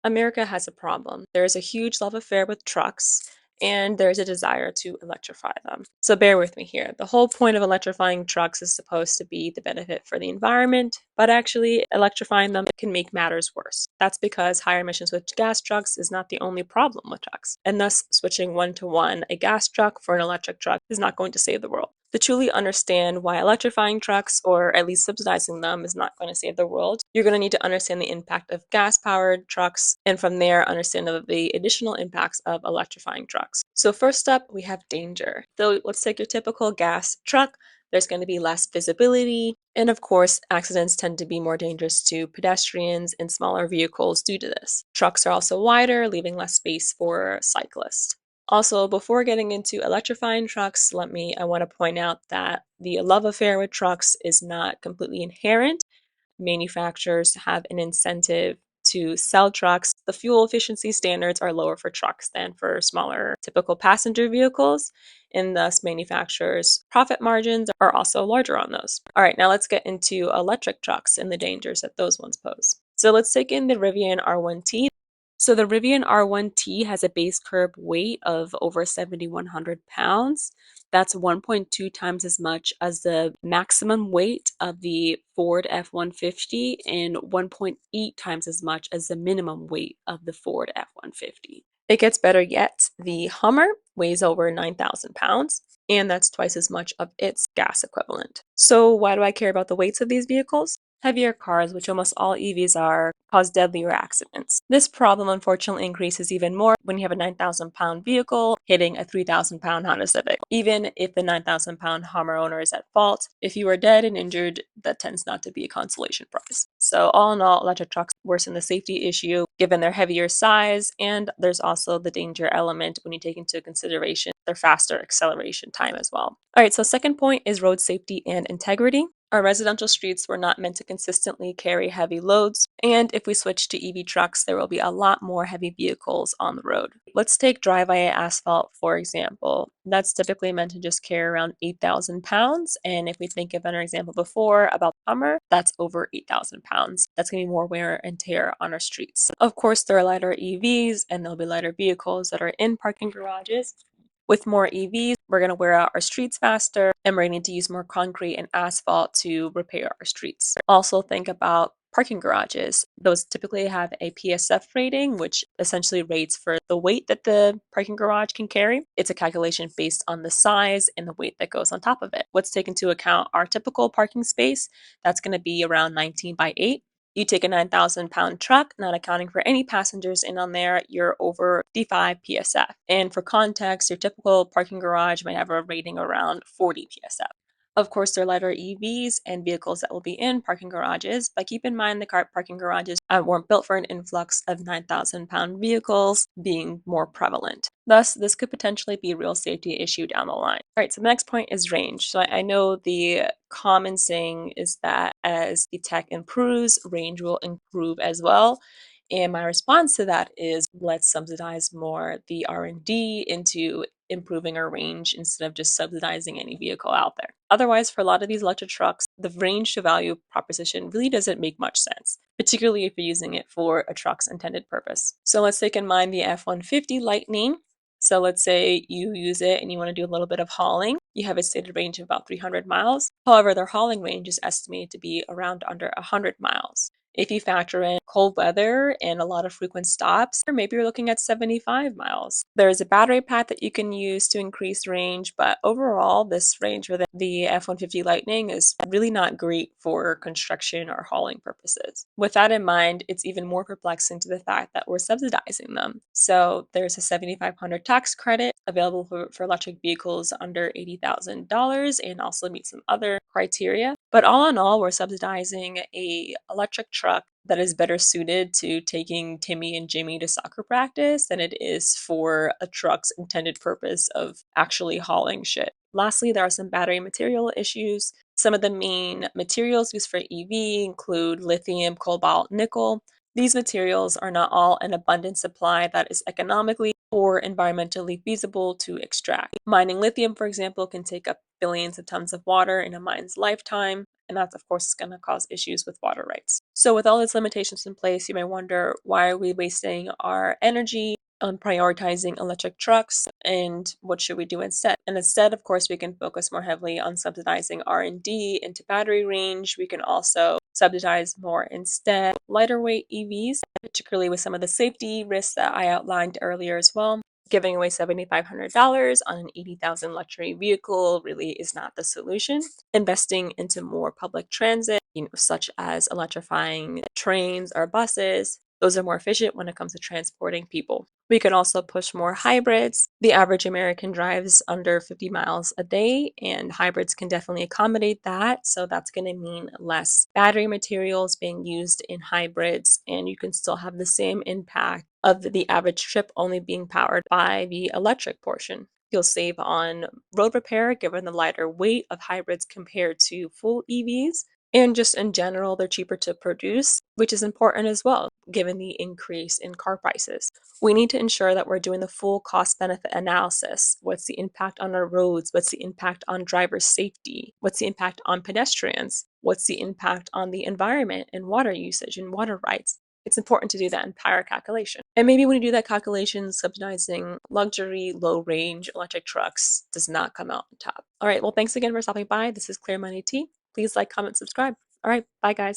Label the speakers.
Speaker 1: America has a problem. There's a huge love affair with trucks, and there's a desire to electrify them. So bear with me here. The whole point of electrifying trucks is supposed to be the benefit for the environment, but actually electrifying them can make matters worse. That's because higher emissions with gas trucks is not the only problem with trucks, and thus switching one to one, a gas truck for an electric truck, is not going to save the world. To truly understand why electrifying trucks, or at least subsidizing them, is not going to save the world, you're going to need to understand the impact of gas-powered trucks, and from there, understand the additional impacts of electrifying trucks. So first up, we have danger. So let's take your typical gas truck. There's going to be less visibility, and of course, accidents tend to be more dangerous to pedestrians and smaller vehicles due to this. Trucks are also wider, leaving less space for cyclists. Also, before getting into electrifying trucks, I want to point out that the love affair with trucks is not completely inherent. Manufacturers have an incentive to sell trucks. The fuel efficiency standards are lower for trucks than for smaller typical passenger vehicles, and thus manufacturers' profit margins are also larger on those. All right, now let's get into electric trucks and the dangers that those ones pose. So let's take in the Rivian R1T. So the Rivian R1T has a base curb weight of over 7,100 pounds. That's 1.2 times as much as the maximum weight of the Ford F-150 and 1.8 times as much as the minimum weight of the Ford F-150. It gets better yet. The Hummer weighs over 9,000 pounds, and that's twice as much of its gas equivalent. So why do I care about the weights of these vehicles? Heavier cars, which almost all EVs are, cause deadlier accidents. This problem unfortunately increases even more when you have a 9,000-pound vehicle hitting a 3,000-pound Honda Civic. Even if the 9,000-pound Hummer owner is at fault, if you are dead and injured, that tends not to be a consolation prize. So all in all, electric trucks worsen the safety issue given their heavier size, and there's also the danger element when you take into consideration their faster acceleration time as well. All right, so second point is road safety and integrity. Our residential streets were not meant to consistently carry heavy loads, and if we switch to EV trucks, there will be a lot more heavy vehicles on the road. Let's take dry-via asphalt, for example. That's typically meant to just carry around 8,000 pounds, and if we think of another example before about Hummer, that's over 8,000 pounds. That's going to be more wear and tear on our streets. Of course, there are lighter EVs, and there'll be lighter vehicles that are in parking garages. With more EVs, we're going to wear out our streets faster, and we're going to need to use more concrete and asphalt to repair our streets. Also think about parking garages. Those typically have a PSF rating, which essentially rates for the weight that the parking garage can carry. It's a calculation based on the size and the weight that goes on top of it. Let's take into account our typical parking space. That's going to be around 19 by 8. You take a 9,000-pound truck, not accounting for any passengers in on there, you're over 55 PSF. And for context, your typical parking garage might have a rating around 40 PSF. Of course, there are lighter EVs and vehicles that will be in parking garages, but keep in mind the car parking garages weren't built for an influx of 9,000-pound vehicles being more prevalent. Thus, this could potentially be a real safety issue down the line. All right, so the next point is range. So I know the common saying is that as the tech improves, range will improve as well. And my response to that is let's subsidize more the R&D into improving our range instead of just subsidizing any vehicle out there. Otherwise, for a lot of these electric trucks, the range to value proposition really doesn't make much sense, particularly if you're using it for a truck's intended purpose. So let's take in mind the F-150 Lightning. So let's say you use it and you want to do a little bit of hauling. You have a stated range of about 300 miles. However, their hauling range is estimated to be around under 100 miles. If you factor in cold weather and a lot of frequent stops, or maybe you're looking at 75 miles. There's a battery pack that you can use to increase range, but overall, this range for the F-150 Lightning is really not great for construction or hauling purposes. With that in mind, it's even more perplexing to the fact that we're subsidizing them. So there's a $7,500 tax credit available for electric vehicles under $80,000 and also meet some other criteria. But all in all, we're subsidizing a electric truck that is better suited to taking Timmy and Jimmy to soccer practice than it is for a truck's intended purpose of actually hauling shit. Lastly, there are some battery material issues. Some of the main materials used for EV include lithium, cobalt, nickel. These materials are not all an abundant supply that is economically or environmentally feasible to extract. Mining lithium, for example, can take up billions of tons of water in a mine's lifetime, and that's, of course, going to cause issues with water rights. So, with all these limitations in place, you may wonder, why are we wasting our energy on prioritizing electric trucks, and what should we do instead? And instead, of course, we can focus more heavily on subsidizing R&D into battery range. We can also subsidize more instead lighter weight EVs, particularly with some of the safety risks that I outlined earlier as well. Giving away $7,500 on an 80,000 luxury vehicle really is not the solution. Investing into more public transit, such as electrifying trains or buses, those are more efficient when it comes to transporting people. We can also push more hybrids. The average American drives under 50 miles a day, and hybrids can definitely accommodate that. So that's going to mean less battery materials being used in hybrids, and you can still have the same impact of the average trip only being powered by the electric portion. You'll save on road repair given the lighter weight of hybrids compared to full EVs. And just in general, they're cheaper to produce, which is important as well, given the increase in car prices. We need to ensure that we're doing the full cost benefit analysis. What's the impact on our roads? What's the impact on driver safety? What's the impact on pedestrians? What's the impact on the environment and water usage and water rights? It's important to do that entire calculation. And maybe when you do that calculation, subsidizing luxury, low range electric trucks does not come out on top. All right, well, thanks again for stopping by. This is Clear Money Tea. Please like, comment, subscribe. All right, bye guys.